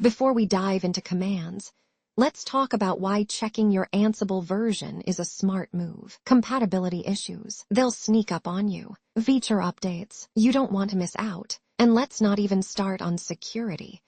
Before we dive into commands, let's talk about why checking your Ansible version is a smart move. Compatibility issues. They'll sneak up on you. Feature updates. You don't want to miss out. And let's not even start on security.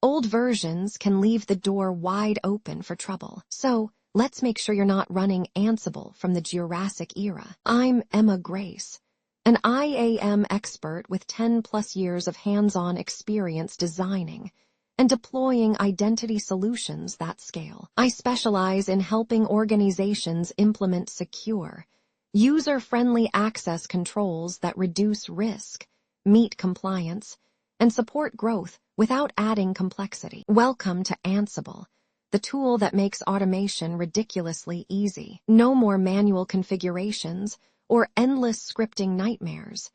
Old versions can leave the door wide open for trouble. So, let's make sure you're not running Ansible from the Jurassic era. I'm Emma Grace, an IAM expert with 10+ years of hands-on experience designing and deploying identity solutions that scale. I specialize in helping organizations implement secure, user-friendly access controls that reduce risk, meet compliance, and support growth without adding complexity. Welcome to Ansible, the tool that makes automation ridiculously easy. No more manual configurations or endless scripting nightmares.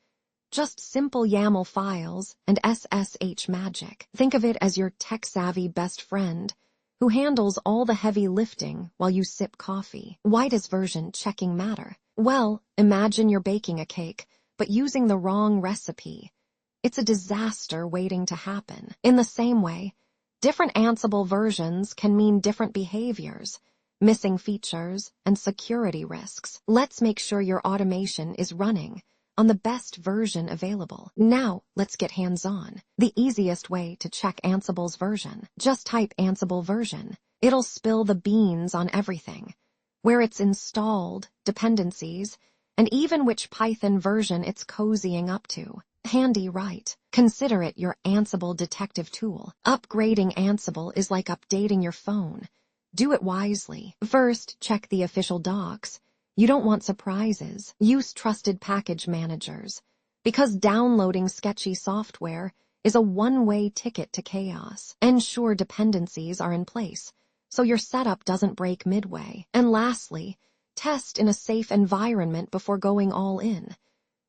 Just simple YAML files and SSH magic. Think of it as your tech-savvy best friend who handles all the heavy lifting while you sip coffee. Why does version checking matter? Well, imagine you're baking a cake, but using the wrong recipe. It's a disaster waiting to happen. In the same way, different Ansible versions can mean different behaviors, missing features, and security risks. Let's make sure your automation is running on the best version available. Now, let's get hands-on. The easiest way to check Ansible's version. Just type Ansible version. It'll spill the beans on everything, where it's installed, dependencies, and even which Python version it's cozying up to. Handy, right? Consider it your Ansible detective tool. Upgrading Ansible is like updating your phone. Do it wisely. First, check the official docs. You don't want surprises. Use trusted package managers, because downloading sketchy software is a one-way ticket to chaos. Ensure dependencies are in place, so your setup doesn't break midway. And lastly, test in a safe environment before going all in,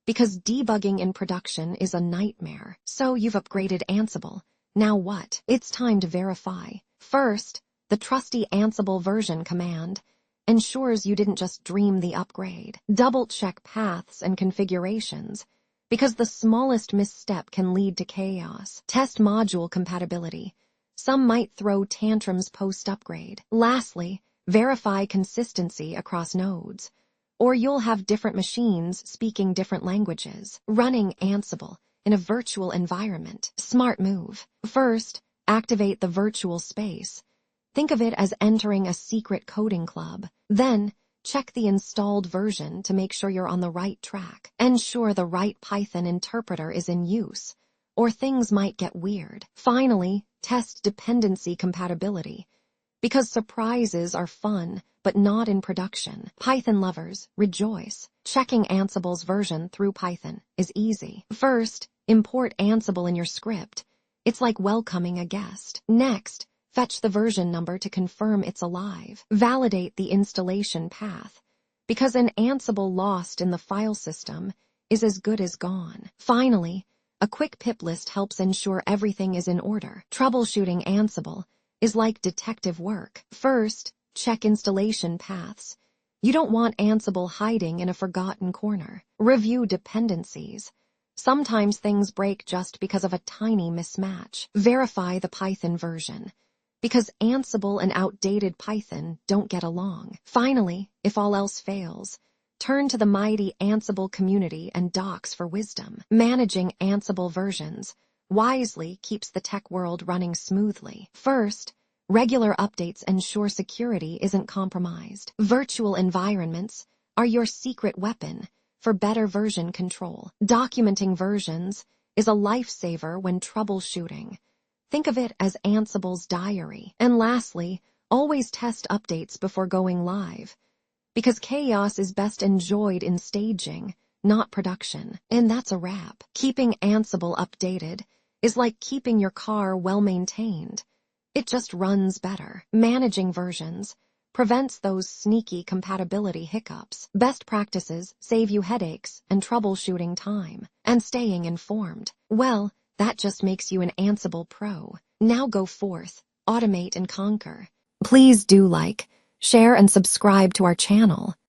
because debugging in production is a nightmare. So you've upgraded Ansible. Now what? It's time to verify. First, the trusty Ansible version command ensures you didn't just dream the upgrade. Double-check paths and configurations, because the smallest misstep can lead to chaos. Test module compatibility. Some might throw tantrums post-upgrade. Lastly, verify consistency across nodes, or you'll have different machines speaking different languages. Running Ansible in a virtual environment. Smart move. First, activate the virtual space. Think of it as entering a secret coding club. Then, check the installed version to make sure you're on the right track. Ensure the right Python interpreter is in use, or things might get weird. Finally, test dependency compatibility, because surprises are fun, but not in production. Python lovers, rejoice. Checking Ansible's version through Python is easy. First, import Ansible in your script. It's like welcoming a guest. Next, fetch the version number to confirm it's alive. Validate the installation path, because an Ansible lost in the file system is as good as gone. Finally, a quick pip list helps ensure everything is in order. Troubleshooting Ansible is like detective work. First, check installation paths. You don't want Ansible hiding in a forgotten corner. Review dependencies. Sometimes things break just because of a tiny mismatch. Verify the Python version, because Ansible and outdated Python don't get along. Finally, if all else fails, turn to the mighty Ansible community and docs for wisdom. Managing Ansible versions wisely keeps the tech world running smoothly. First, regular updates ensure security isn't compromised. Virtual environments are your secret weapon for better version control. Documenting versions is a lifesaver when troubleshooting. Think of it as Ansible's diary. And lastly, always test updates before going live, because chaos is best enjoyed in staging, not production. And that's a wrap. Keeping Ansible updated is like keeping your car well-maintained. It just runs better. Managing versions prevents those sneaky compatibility hiccups. Best practices save you headaches and troubleshooting time. And staying informed, well, that just makes you an Ansible pro. Now go forth, automate and conquer. Please do like, share and subscribe to our channel.